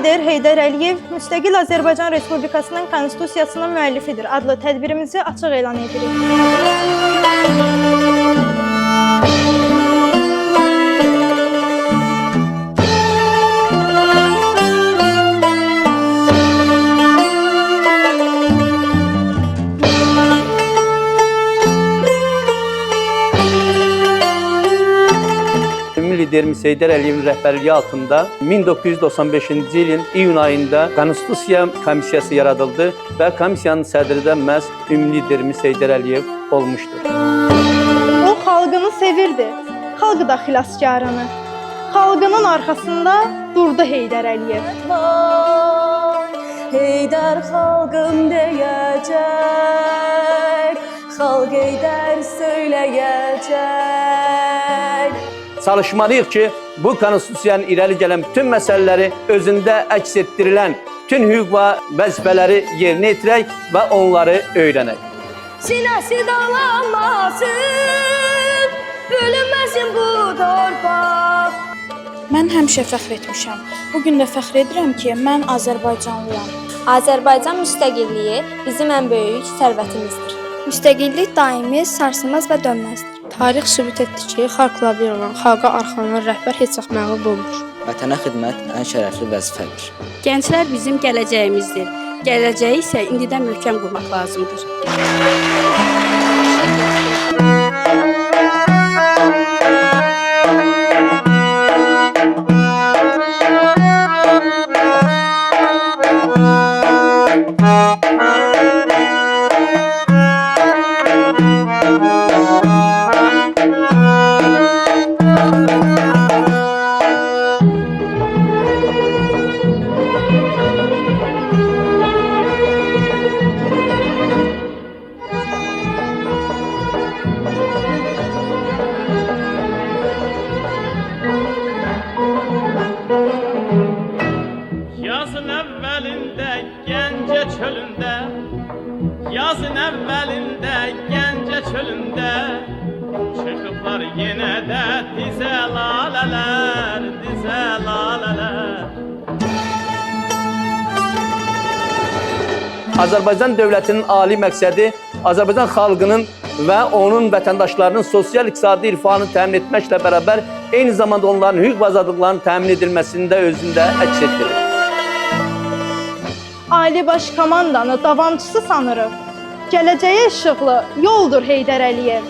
lider Heydər Əliyev müstəqil Azərbaycan Respublikasının Konstitusiyasının müəllifidir adlı tədbirimizi açıq elan edirik. Liderimiz Heydər Əliyevin rəhbərliyi altında 1995-ci ilin iyun ayında Konstitusiya Komissiyası yaradıldı və komissiyanın sədri də məhz ümumi liderimiz Heydər Əliyev olmuşdur. O xalqını sevirdi, xalq da xilaskarını. Xalqının arxasında durdu Heydər Əliyev. Heydər xalqım deyəcək, xalq Heydər söyləyəcək. Çalışmalıyıq ki, bu konstitusiyanın irəli gələn bütün məsələləri özündə əks etdirilən bütün hüquq və vəzifələri yerinə yetirək və onları öyrənək. Sinəsi dağlanmasın, bölünməsin bu torpaq. Mən həmişə fəxr etmişəm. Bugün də fəxr edirəm ki, mən Azərbaycanlıyam. Azərbaycan müstəqilliyi bizim ən böyük sərvətimizdir. Müstəqillik daimi, sarsılmaz və dönməzdir. Tarix sübut etdi ki, xalqla bir olan, xalqa arxalanan rəhbər heç vaxt məğlub olmur. Vətənə xidmət ən şərəfli vəzifədir. Gənclər bizim gələcəyimizdir. Gələcəyi isə indidən möhkəm qurmaq lazımdır. Yazın əvvəlində Gəncə çölündə, yazın əvvəlində Gəncə çölündə çıxıblar yenə də dizə lalələr, dizə lalələr. Azərbaycan dövlətinin ali məqsədi Azərbaycan xalqının və onun vətəndaşlarının sosial-iqtisadi irfanı təmin etməklə bərabər eyni zamanda onların hüquq və azadlıqlarının təmin edilməsində özündə əks etdirir. Ali baş komandanı davamçısı sanırıq. Gələcəyə işıqlı yoldur Heydər Əliyev.